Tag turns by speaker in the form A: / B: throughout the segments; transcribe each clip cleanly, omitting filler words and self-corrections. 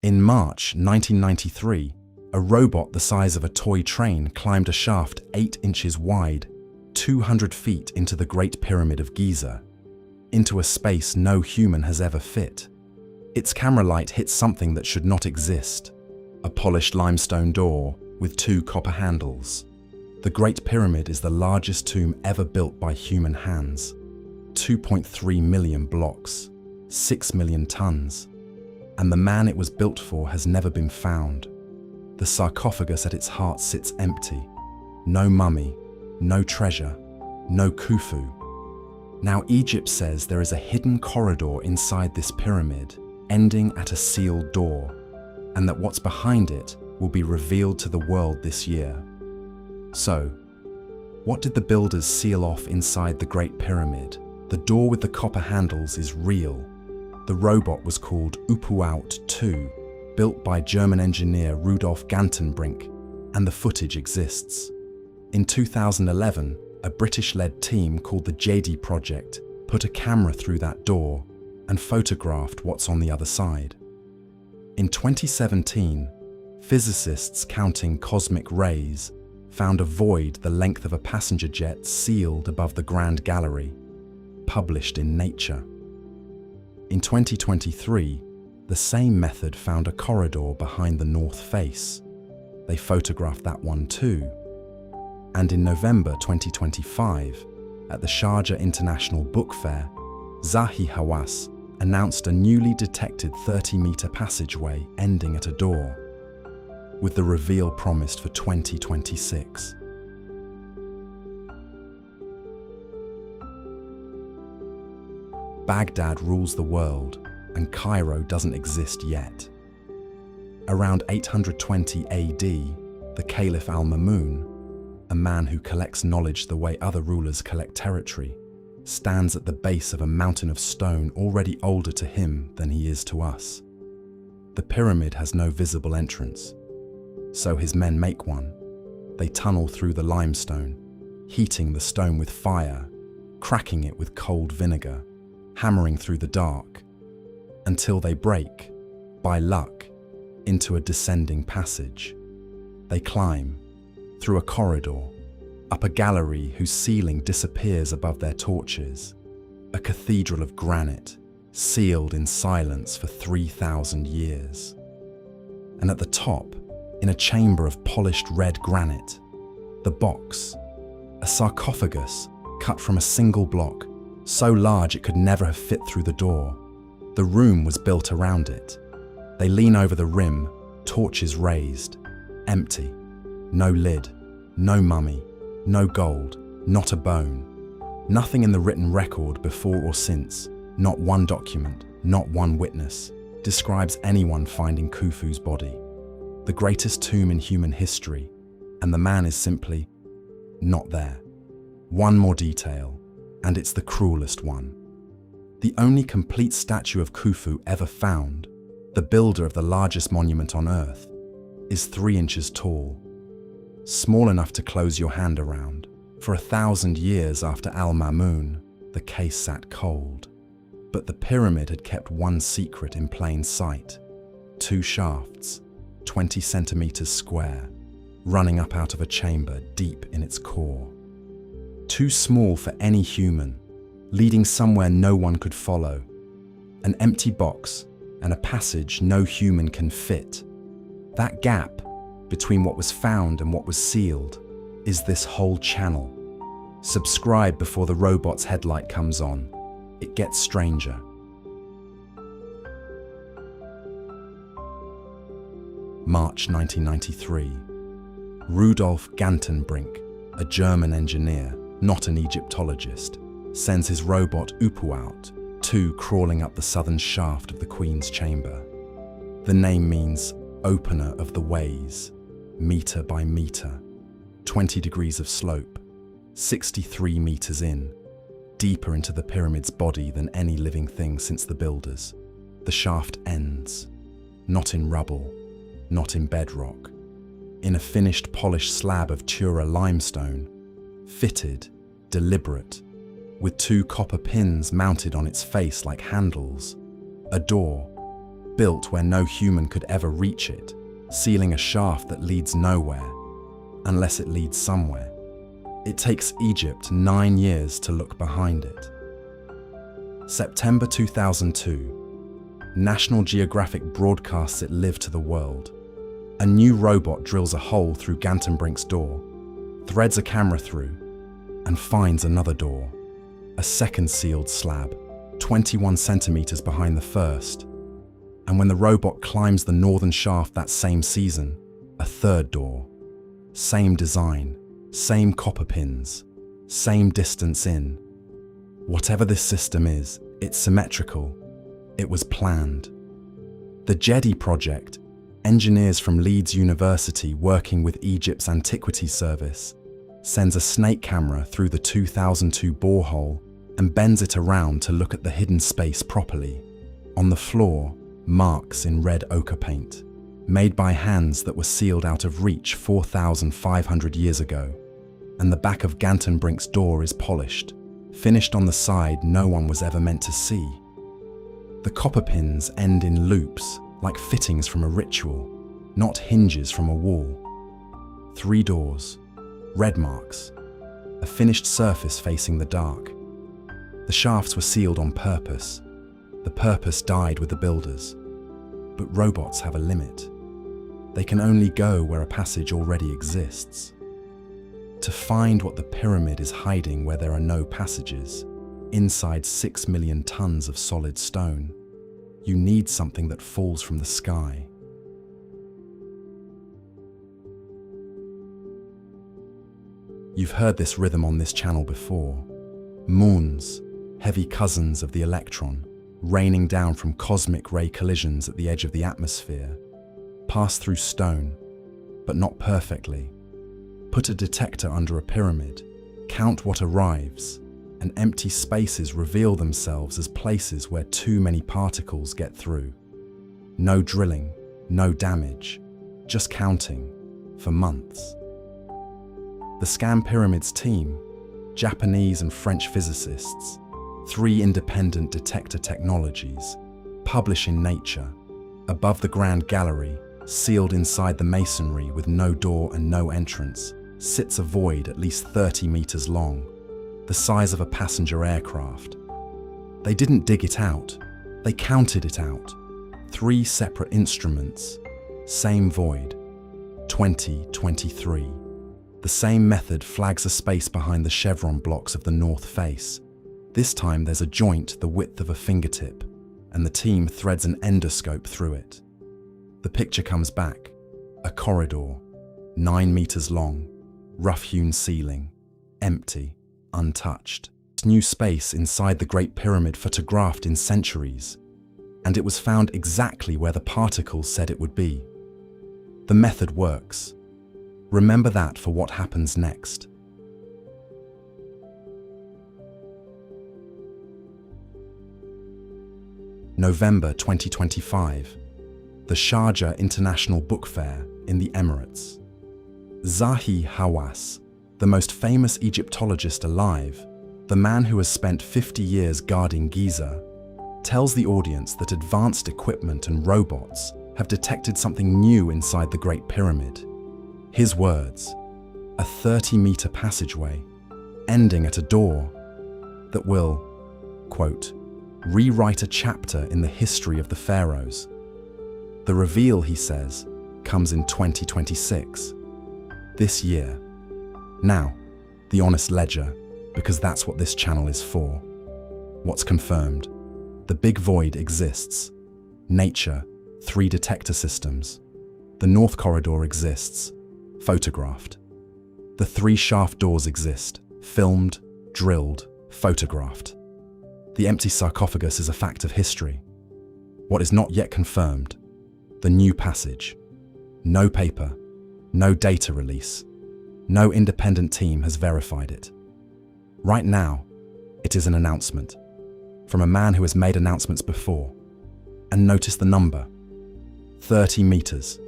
A: In March 1993, a robot the size of a toy train climbed a shaft 8 inches wide, 200 feet into the Great Pyramid of Giza, into a space no human has ever fit. Its camera light hit something that should not exist, a polished limestone door with 2 copper handles. The Great Pyramid is the largest tomb ever built by human hands. 2.3 million blocks, 6 million tons, and the man it was built for has never been found. The sarcophagus at its heart sits empty. No mummy, no treasure, no Khufu. Now Egypt says there is a hidden corridor inside this pyramid, ending at a sealed door, and that what's behind it will be revealed to the world this year. So, what did the builders seal off inside the Great Pyramid? The door with the copper handles is real. The robot was called upuaut 2, built by German engineer Rudolf Gantenbrink, and the footage exists. In 2011, a British-led team called the Djedi Project put a camera through that door and photographed what's on the other side. In 2017, physicists counting cosmic rays found a void the length of a passenger jet sealed above the Grand Gallery, published in Nature. In 2023, the same method found a corridor behind the north face. They photographed that one too. And in November 2025, at the Sharjah International Book Fair, Zahi Hawass announced a newly detected 30-meter passageway ending at a door, with the reveal promised for 2026. Baghdad rules the world, and Cairo doesn't exist yet. Around 820 AD, the Caliph al-Mamun, a man who collects knowledge the way other rulers collect territory, stands at the base of a mountain of stone already older to him than he is to us. The pyramid has no visible entrance, so his men make one. They tunnel through the limestone, heating the stone with fire, cracking it with cold vinegar, hammering through the dark, until they break, by luck, into a descending passage. They climb, through a corridor, up a gallery whose ceiling disappears above their torches, a cathedral of granite, sealed in silence for 3,000 years. And at the top, in a chamber of polished red granite, the box, a sarcophagus cut from a single block, so large it could never have fit through the door. The room was built around it. They lean over the rim, torches raised, empty. No lid, no mummy, no gold, not a bone. Nothing in the written record before or since, not one document, not one witness, describes anyone finding Khufu's body. The greatest tomb in human history, and the man is simply not there. One more detail, and it's the cruelest one. The only complete statue of Khufu ever found, the builder of the largest monument on Earth, is 3 inches tall. Small enough to close your hand around. For 1,000 years after Al-Mamun, the case sat cold. But the pyramid had kept one secret in plain sight. 2 shafts, 20 centimeters square, running up out of a chamber deep in its core. Too small for any human, leading somewhere no one could follow. An empty box and a passage no human can fit. That gap between what was found and what was sealed is this whole channel. Subscribe before the robot's headlight comes on. It gets stranger. March 1993. Rudolf Gantenbrink, a German engineer, not an Egyptologist, sends his robot upuaut 2 crawling up the southern shaft of the Queen's chamber. The name means opener of the ways, meter by meter, 20 degrees of slope, 63 meters in, deeper into the pyramid's body than any living thing since the builders. The shaft ends, not in rubble, not in bedrock, in a finished polished slab of Tura limestone, fitted, deliberate, with 2 copper pins mounted on its face like handles, a door, built where no human could ever reach it, sealing a shaft that leads nowhere, unless it leads somewhere. It takes Egypt 9 years to look behind it. September 2002, National Geographic broadcasts it live to the world. A new robot drills a hole through Gantenbrink's door, threads a camera through, and finds another door. A second sealed slab, 21 centimeters behind the first. And when the robot climbs the northern shaft that same season, a third door. Same design, same copper pins, same distance in. Whatever this system is, it's symmetrical. It was planned. The Djedi Project, engineers from Leeds University working with Egypt's Antiquities Service, sends a snake camera through the 2002 borehole and bends it around to look at the hidden space properly. On the floor, marks in red ochre paint, made by hands that were sealed out of reach 4,500 years ago. And the back of Gantenbrink's door is polished, finished on the side no one was ever meant to see. The copper pins end in loops, like fittings from a ritual, not hinges from a wall. 3 doors, red marks, a finished surface facing the dark. The shafts were sealed on purpose. The purpose died with the builders. But robots have a limit. They can only go where a passage already exists. To find what the pyramid is hiding where there are no passages, inside 6 million tons of solid stone, you need something that falls from the sky. You've heard this rhythm on this channel before. Muons, heavy cousins of the electron, raining down from cosmic ray collisions at the edge of the atmosphere, pass through stone, but not perfectly. Put a detector under a pyramid, count what arrives, and empty spaces reveal themselves as places where too many particles get through. No drilling, no damage, just counting, for months. The ScanPyramids team, Japanese and French physicists, 3 independent detector technologies, publish in Nature, above the Grand Gallery, sealed inside the masonry with no door and no entrance, sits a void at least 30 meters long, the size of a passenger aircraft. They didn't dig it out, they counted it out. 3 separate instruments, same void, 2023. The same method flags a space behind the chevron blocks of the north face. This time there's a joint the width of a fingertip, and the team threads an endoscope through it. The picture comes back, a corridor, 9 meters long, rough-hewn ceiling, empty, untouched. New space inside the Great Pyramid photographed in centuries, and it was found exactly where the particles said it would be. The method works. Remember that for what happens next. November 2025, the Sharjah International Book Fair in the Emirates. Zahi Hawass, the most famous Egyptologist alive, the man who has spent 50 years guarding Giza, tells the audience that advanced equipment and robots have detected something new inside the Great Pyramid. His words, a 30-meter passageway, ending at a door that will, quote, rewrite a chapter in the history of the pharaohs. The reveal, he says, comes in 2026, this year. Now, the honest ledger, because that's what this channel is for. What's confirmed? The big void exists. Nature, 3 detector systems. The north corridor exists, photographed. The 3 shaft doors exist, filmed, drilled, photographed. The empty sarcophagus is a fact of history. What is not yet confirmed? The new passage. No paper, no data release. No independent team has verified it. Right now, it is an announcement from a man who has made announcements before. And notice the number, 30 meters,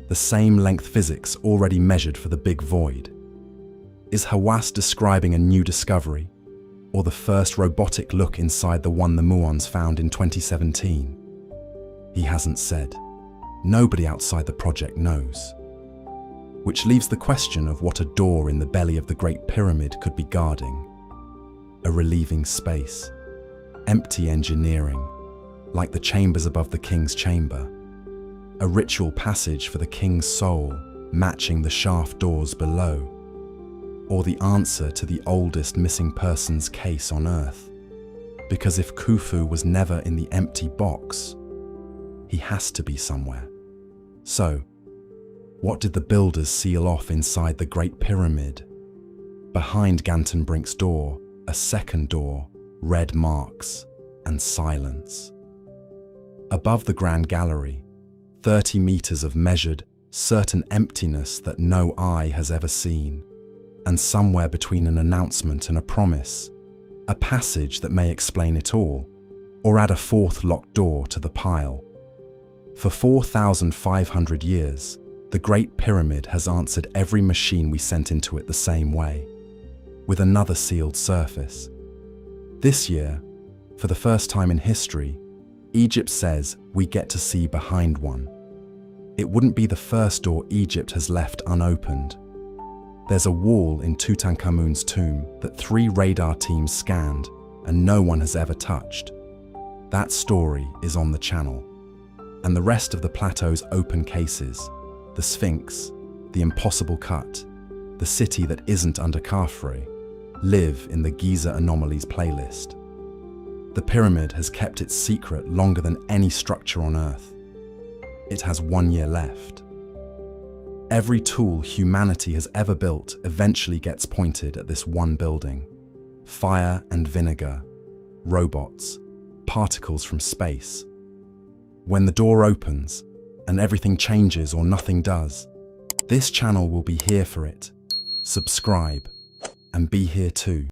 A: the same length physics already measured for the big void. Is Hawass describing a new discovery, or the first robotic look inside the one the muons found in 2017? He hasn't said. Nobody outside the project knows. Which leaves the question of what a door in the belly of the Great Pyramid could be guarding. A relieving space. Empty engineering, like the chambers above the king's chamber. A ritual passage for the king's soul, matching the shaft doors below. Or the answer to the oldest missing persons case on Earth. Because if Khufu was never in the empty box, he has to be somewhere. So, what did the builders seal off inside the Great Pyramid? Behind Gantenbrink's door, a second door, red marks, and silence. Above the Grand Gallery, 30 meters of measured, certain emptiness that no eye has ever seen. And somewhere between an announcement and a promise, a passage that may explain it all, or add a fourth locked door to the pile. For 4,500 years, the Great Pyramid has answered every machine we sent into it the same way, with another sealed surface. This year, for the first time in history, Egypt says we get to see behind one. It wouldn't be the first door Egypt has left unopened. There's a wall in Tutankhamun's tomb that 3 radar teams scanned and no one has ever touched. That story is on the channel. And the rest of the plateau's open cases, the Sphinx, the Impossible Cut, the city that isn't under Khafre, live in the Giza Anomalies playlist. The pyramid has kept its secret longer than any structure on Earth. It has 1 year left. Every tool humanity has ever built eventually gets pointed at this one building. Fire and vinegar, robots, particles from space. When the door opens and everything changes or nothing does, this channel will be here for it. Subscribe and be here too.